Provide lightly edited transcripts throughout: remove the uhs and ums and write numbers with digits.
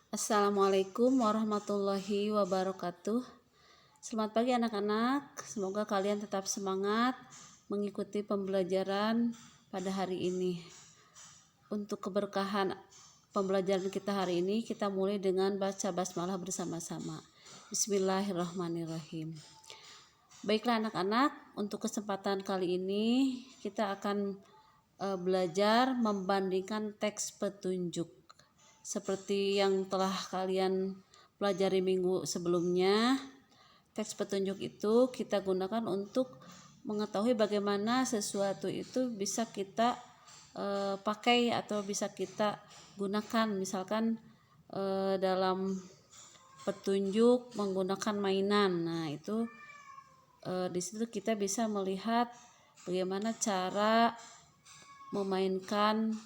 Assalamualaikum warahmatullahi wabarakatuh. Selamat pagi anak-anak. Semoga kalian tetap semangat mengikuti pembelajaran pada hari ini. Untuk keberkahan pembelajaran kita hari ini, kita mulai dengan baca basmalah bersama-sama. Bismillahirrahmanirrahim. Baiklah anak-anak, untuk kesempatan kali ini kita akan belajar membandingkan teks petunjuk. Seperti yang telah kalian pelajari minggu sebelumnya, teks petunjuk itu kita gunakan untuk mengetahui bagaimana sesuatu itu bisa kita pakai atau bisa kita gunakan. Misalkan dalam petunjuk menggunakan mainan. Nah, itu di situ kita bisa melihat bagaimana cara memainkan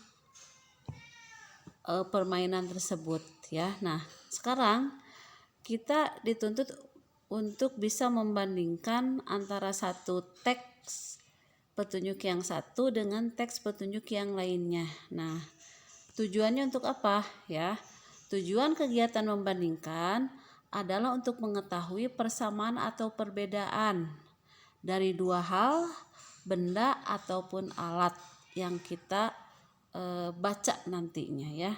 permainan tersebut ya. Nah, sekarang kita dituntut untuk bisa membandingkan antara satu teks petunjuk yang satu dengan teks petunjuk yang lainnya. Nah, tujuannya untuk apa ya? Tujuan kegiatan membandingkan adalah untuk mengetahui persamaan atau perbedaan dari dua hal, benda ataupun alat yang kita baca nantinya ya.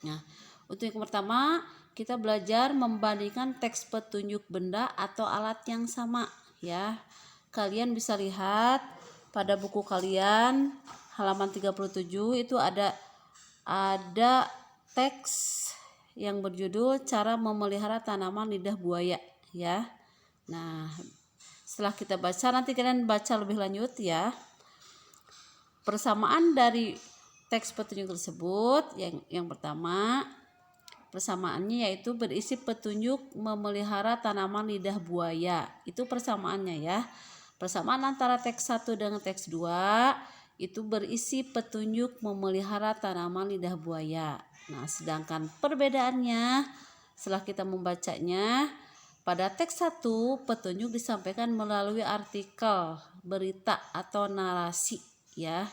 Nah, untuk yang pertama kita belajar membandingkan teks petunjuk benda atau alat yang sama ya. Kalian bisa lihat pada buku kalian halaman 37 itu ada teks yang berjudul cara memelihara tanaman lidah buaya ya. Nah, setelah kita baca nanti kalian baca lebih lanjut ya. Persamaan dari teks petunjuk tersebut yang pertama, persamaannya yaitu berisi petunjuk memelihara tanaman lidah buaya. Itu persamaannya ya. Persamaan antara teks 1 dengan teks 2 itu berisi petunjuk memelihara tanaman lidah buaya. Nah, sedangkan perbedaannya setelah kita membacanya, pada teks 1 petunjuk disampaikan melalui artikel, berita atau narasi ya.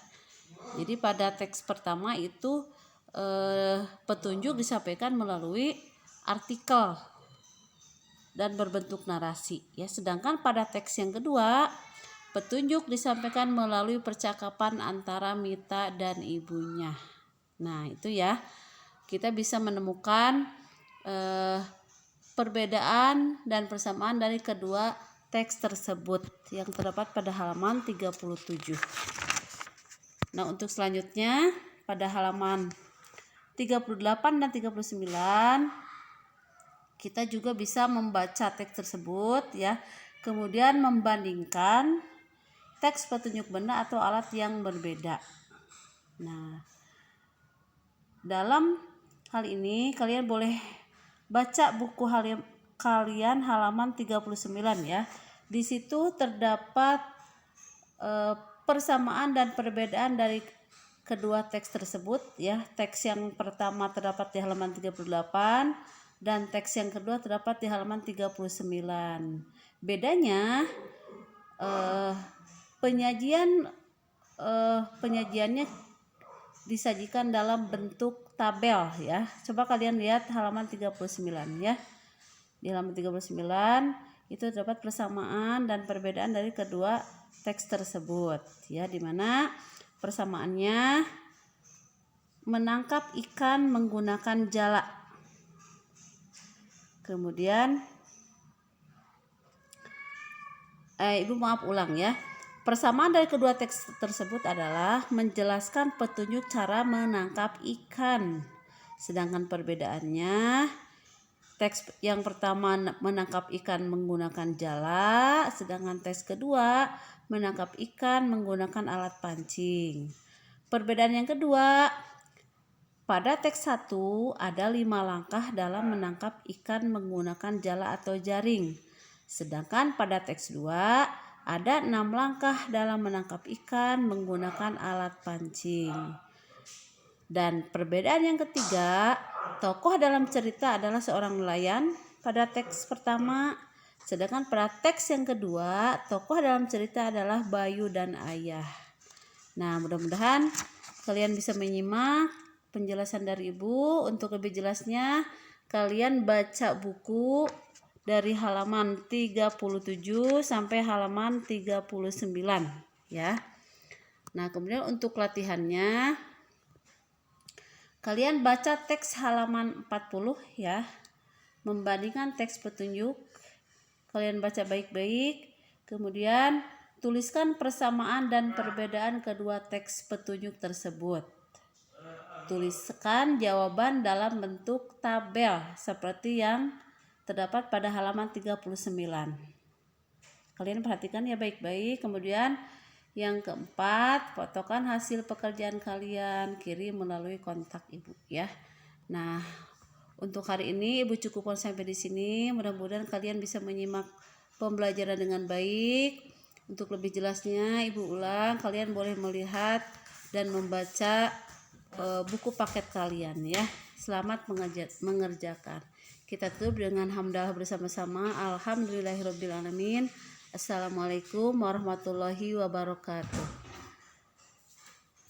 Jadi pada teks pertama itu petunjuk disampaikan melalui artikel dan berbentuk narasi ya. Sedangkan pada teks yang kedua petunjuk disampaikan melalui percakapan antara Mita dan ibunya. Nah, itu ya. Kita bisa menemukan perbedaan dan persamaan dari kedua teks tersebut yang terdapat pada halaman 37. Nah, untuk selanjutnya pada halaman 38 dan 39 kita juga bisa membaca teks tersebut ya. Kemudian membandingkan teks petunjuk benda atau alat yang berbeda. Nah, dalam hal ini kalian boleh baca buku kalian halaman 39 ya. Di situ terdapat persamaan dan perbedaan dari kedua teks tersebut ya. Teks yang pertama terdapat di halaman 38 dan teks yang kedua terdapat di halaman 39. Bedanya penyajiannya disajikan dalam bentuk tabel ya. Coba kalian lihat halaman 39 ya. Di halaman 39 itu terdapat persamaan dan perbedaan dari kedua teks tersebut ya, di mana persamaannya menangkap ikan menggunakan jala. Kemudian ulang ya. Persamaan dari kedua teks tersebut adalah menjelaskan petunjuk cara menangkap ikan. Sedangkan perbedaannya, teks yang pertama menangkap ikan menggunakan jala, sedangkan teks kedua menangkap ikan menggunakan alat pancing. Perbedaan yang kedua, pada teks 1 ada 5 langkah dalam menangkap ikan menggunakan jala atau jaring. Sedangkan pada teks 2 ada 6 langkah dalam menangkap ikan menggunakan alat pancing. Dan perbedaan yang ketiga, tokoh dalam cerita adalah seorang nelayan pada teks pertama, sedangkan pada teks yang kedua tokoh dalam cerita adalah Bayu dan Ayah. Nah, mudah-mudahan kalian bisa menyimak penjelasan dari Ibu. Untuk lebih jelasnya kalian baca buku dari halaman 37 sampai halaman 39 ya. Nah, kemudian untuk latihannya kalian baca teks halaman 40 ya. Membandingkan teks petunjuk. Kalian baca baik-baik. Kemudian tuliskan persamaan dan perbedaan kedua teks petunjuk tersebut. Tuliskan jawaban dalam bentuk tabel seperti yang terdapat pada halaman 39. Kalian perhatikan ya baik-baik. Kemudian yang keempat, fotokan hasil pekerjaan kalian, kirim melalui kontak Ibu ya. Nah, untuk hari ini Ibu cukupkan sampai di sini. Mudah-mudahan kalian bisa menyimak pembelajaran dengan baik. Untuk lebih jelasnya Ibu ulang, kalian boleh melihat dan membaca buku paket kalian ya. Selamat mengerjakan. Kita tutup dengan hamdalah bersama-sama. Alhamdulillahirabbil alamin. Assalamualaikum warahmatullahi wabarakatuh.